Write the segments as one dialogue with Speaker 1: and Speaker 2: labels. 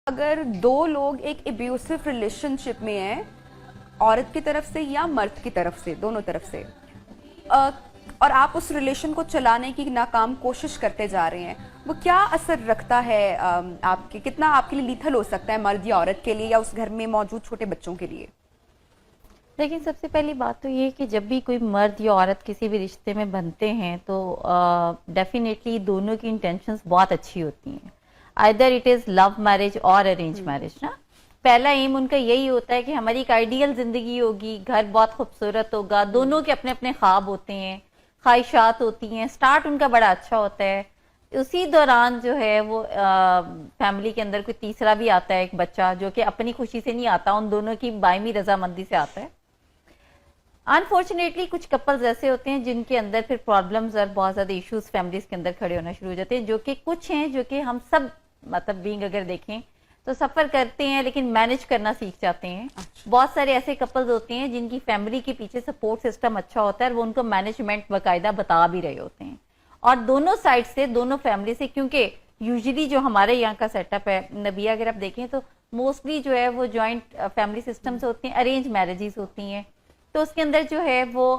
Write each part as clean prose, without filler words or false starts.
Speaker 1: اگر دو لوگ ایک ابیوسو ریلیشن شپ میں ہیں، عورت کی طرف سے یا مرد کی طرف سے، دونوں طرف سے، اور آپ اس ریلیشن کو چلانے کی ناکام کوشش کرتے جا رہے ہیں، وہ کیا اثر رکھتا ہے آپ کے، کتنا آپ کے لیے لیتھل ہو سکتا ہے مرد یا عورت کے لیے یا اس گھر میں موجود چھوٹے بچوں کے لیے؟
Speaker 2: لیکن سب سے پہلی بات تو یہ کہ جب بھی کوئی مرد یا عورت کسی بھی رشتے میں بنتے ہیں تو ڈیفینیٹلی دونوں کی انٹینشنز بہت اچھی ہوتی ہیں. Either it is love marriage اور ارینج میرج نا. پہلا ایم ان کا یہی ہوتا ہے کہ ہماری ایک آئیڈیل زندگی ہوگی، گھر بہت خوبصورت ہوگا، دونوں کے اپنے اپنے خواب ہوتے ہیں، خواہشات ہوتی ہیں، سٹارٹ ان کا بڑا اچھا ہوتا ہے. اسی دوران جو ہے وہ فیملی کے اندر کوئی تیسرا بھی آتا ہے، ایک بچہ جو کہ اپنی خوشی سے نہیں آتا، ان دونوں کی باہمی رضامندی سے آتا ہے. انفارچونیٹلی کچھ کپلز ایسے ہوتے ہیں جن کے اندر پھر پرابلمز اور بہت زیادہ ایشوز فیملیز کے اندر کھڑے ہونا شروع ہو جاتے ہیں، جو کہ کچھ ہیں جو کہ ہم سب مطلب بینگ اگر دیکھیں تو سفر کرتے ہیں لیکن مینج کرنا سیکھ جاتے ہیں. بہت سارے ایسے کپلز ہوتے ہیں جن کی فیملی کے پیچھے سپورٹ سسٹم اچھا ہوتا ہے اور وہ ان کو مینجمنٹ باقاعدہ بتا بھی رہے ہوتے ہیں. اور دونوں سائڈ سے، دونوں فیملی سے، کیونکہ یوزلی جو ہمارے یہاں کا سیٹ اپ ہے نبیہ، اگر آپ دیکھیں تو موسٹلی جو ہے وہ جوائنٹ فیملی سسٹم سے ہوتی ہیں، ارینج میرجز ہوتی ہیں. تو اس کے اندر جو ہے وہ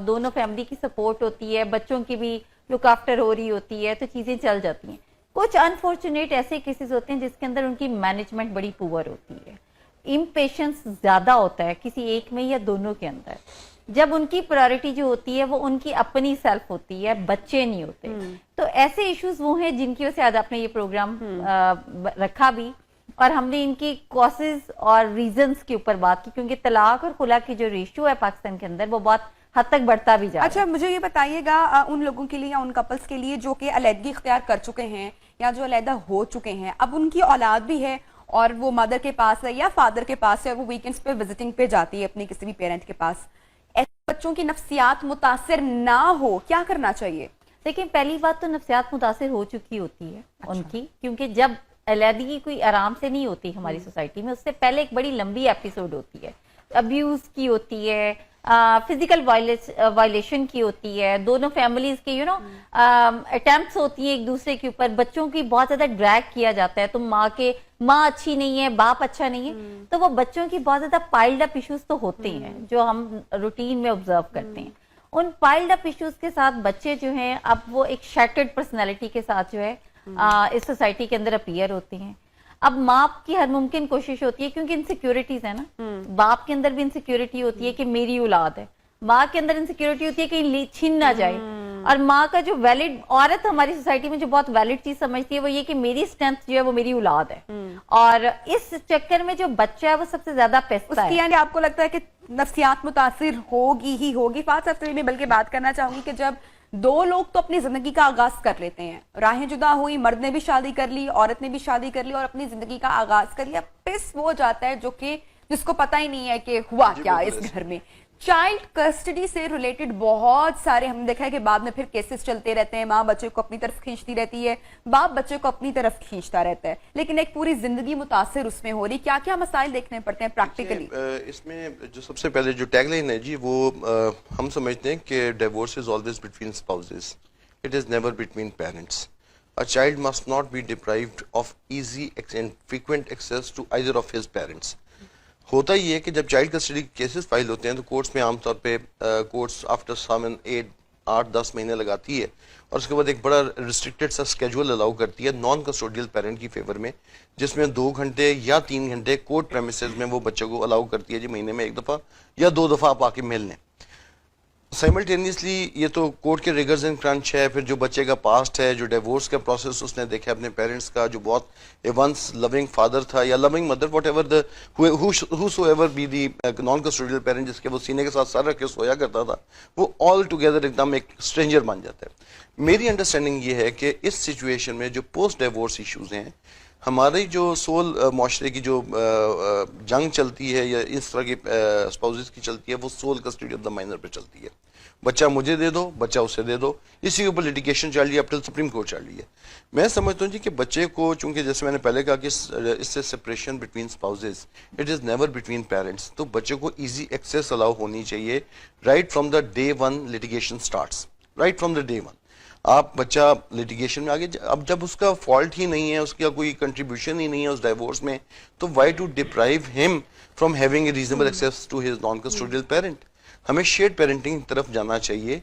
Speaker 2: دونوں فیملی کی سپورٹ ہوتی ہے، بچوں کی بھی لک آفٹر ہو رہی ہوتی ہے، تو چیزیں چل جاتی ہیں. کچھ انفارچونیٹ ایسے کیسز ہوتے ہیں جس کے اندر ان کی مینجمنٹ بڑی پور ہوتی ہے، امپیشنس زیادہ ہوتا ہے کسی ایک میں یا دونوں کے اندر. جب ان کی پرائرٹی جو ہوتی ہے وہ ان کی اپنی سیلف ہوتی ہے، بچے نہیں ہوتے. تو ایسے ایشوز وہ ہیں جن کی وجہ سے آج آپ نے یہ پروگرام رکھا بھی، اور ہم نے ان کی کازز اور ریزنز کے اوپر بات کی، کیونکہ طلاق اور خلا کی جو ریشو ہے پاکستان کے اندر وہ بہت حد تک بڑھتا بھی جا رہا ہے.
Speaker 1: اچھا مجھے یہ بتائیے گا، ان لوگوں کے لیے یا ان کپلز کے لیے جو کہ علیحدگی اختیار کر چکے ہیں یا جو علیحدہ ہو چکے ہیں، اب ان کی اولاد بھی ہے اور وہ مدر کے پاس ہے یا فادر کے پاس ہے، اور وہ ویکنڈز پہ وزٹنگ پہ جاتی ہے اپنی کسی بھی پیرنٹ کے پاس، ایسے بچوں کی نفسیات متاثر نہ ہو، کیا کرنا چاہیے؟
Speaker 2: لیکن پہلی بات تو نفسیات متاثر ہو چکی ہوتی ہے ان کی، کیونکہ جب علیحدگی کوئی آرام سے نہیں ہوتی ہماری سوسائٹی میں، اس سے پہلے ایک بڑی لمبی ایپیسوڈ ہوتی ہے، ابیوز کی ہوتی ہے، فزیکل وائلیشن کی ہوتی ہے، دونوں فیملیز کے اٹیمپٹس ہوتی ہیں ایک دوسرے کے اوپر، بچوں کی بہت زیادہ ڈریگ کیا جاتا ہے، تم ماں اچھی نہیں ہے، باپ اچھا نہیں ہے. تو وہ بچوں کی بہت زیادہ پائلڈ اپ ایشوز تو ہوتے ہیں جو ہم روٹین میں آبزرو کرتے ہیں. ان پائلڈ اپ ایشوز کے ساتھ بچے جو ہیں اب وہ ایک شیٹرڈ پرسنالٹی کے ساتھ جو ہے اس سوسائٹی کے اندر اپیئر ہوتے ہیں. اب ماں کی ہر ممکن کوشش ہوتی ہے، کیونکہ انسیکیورٹیز ہے نا، باپ کے اندر بھی انسیکیورٹی ہوتی ہے کہ میری اولاد ہے، ماں کے اندر انسیکیورٹی ہوتی ہے کہ چھین نہ جائے. اور ماں کا جو ویلڈ، عورت ہماری سوسائٹی میں جو بہت ویلڈ چیز سمجھتی ہے وہ یہ کہ میری اسٹرینتھ جو ہے وہ میری اولاد ہے، اور اس چکر میں جو بچہ ہے وہ سب سے زیادہ پیستا ہے.
Speaker 1: یعنی آپ کو لگتا ہے کہ نفسیات متاثر ہوگی ہی ہوگی؟ فات صاحب سے میں بلکہ بات کرنا چاہوں گی کہ جب دو لوگ تو اپنی زندگی کا آغاز کر لیتے ہیں، راہیں جدا ہوئی، مرد نے بھی شادی کر لی، عورت نے بھی شادی کر لی اور اپنی زندگی کا آغاز کر لیا، پس وہ جاتا ہے جو کہ جس کو پتہ ہی نہیں ہے کہ ہوا کیا اس گھر میں. چائلڈ کسٹڈی سے ریلیٹڈ بہت سارے ہم نے دیکھا ہے کہ بعد میں پھر کیسز چلتے رہتے ہیں، ماں بچے کو اپنی طرف کھینچتی رہتی ہے، باپ بچے کو اپنی طرف کھینچتا رہتا ہے، لیکن ایک پوری زندگی متاثر اس میں ہو رہی. کیا کیا مسائل دیکھنے پڑتے ہیں پریکٹیکلی؟
Speaker 3: اس میں جو سب سے پہلے جو ٹیگ لائن ہے جی، وہ ہم سمجھتے ہیں کہ divorce is always between spouses, it is never between parents. A child must not be deprived of easy and frequent access to either of his parents. ہوتا یہ ہے کہ جب چائلڈ کسٹڈی کیسز فائل ہوتے ہیں تو کورٹس میں عام طور پہ کورٹس آفٹر سم 8-10 مہینے لگاتی ہے، اور اس کے بعد ایک بڑا ریسٹرکٹیڈ سا اسکیجول الاؤ کرتی ہے نان کسٹوڈیل پیرنٹ کی فیور میں، جس میں 2 گھنٹے یا 3 گھنٹے کورٹ پریمیسز میں وہ بچے کو الاؤ کرتی ہے جی، مہینے میں 1 دفعہ یا 2 دفعہ آپ آ کے مل لیں. سائملٹینیسلی یہ تو کورٹ کے ریگرز اینڈ کرنچ ہے، پھر جو بچے کا پاسٹ ہے، جو ڈیورس کا پروسیس اس نے دیکھا اپنے پیرنٹس کا، جو بہت ونس لونگ فادر تھا یا living mother, whatever the whoever be the non custodial parent, جس کے وہ سینے کے ساتھ سر رکھ کے سویا کرتا تھا، وہ آل ٹوگیدر ایک دم ایک اسٹرینجر بن جاتا ہے. میری انڈرسٹینڈنگ یہ ہے کہ اس سچویشن میں جو پوسٹ ڈیورس ایشوز ہیں، ہماری جو سول معاشرے کی جو جنگ چلتی ہے یا اس طرح کی اسپاؤزز کی چلتی ہے، وہ civil custody of the minor پہ چلتی ہے. بچہ مجھے دے دو، بچہ اسے دے دو، اسی کے اوپر لٹیگیشن چل رہی ہے، اب ٹل سپریم کورٹ چل رہی ہے. میں سمجھتا ہوں جی کہ بچے کو، چونکہ جیسے میں نے پہلے کہا کہ اس سے separation between spouses, it is never between parents, تو بچے کو ایزی ایکسیس الاؤ ہونی چاہیے right from the day one litigation starts, right from the day one. آپ بچہ لیٹیگیشن میں آگے اب جب اس کا فالٹ ہی نہیں ہے, اس کا کوئی کنٹریبیوشن ہی نہیں ہے اس ڈائیورس میں, تو وائی ٹو ڈپرائیو ہم from having a reasonable access to his non custodial parent. ہمیں شیئرڈ پیرنٹنگ کی طرف جانا چاہیے.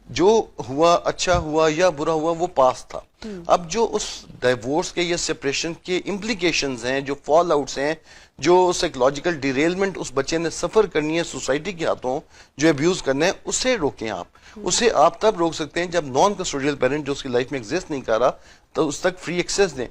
Speaker 3: جو ہوا اچھا ہوا یا برا ہوا وہ پاس تھا. اب جو اس ڈائیورس کے یا سپریشن کے امپلیکیشنز ہیں, جو فال آؤٹس ہیں, جو سائیکولوجیکل ڈیریلمنٹ اس بچے نے سفر کرنی ہے سوسائٹی کے ہاتھوں, جو ابیوز کرنا ہے, اسے روکیں آپ. اسے آپ تب روک سکتے ہیں جب نان کسٹوڈیل پیرنٹ جو اس کی لائف میں ایگزسٹ نہیں کر رہا تو اس تک فری ایکسیس دیں.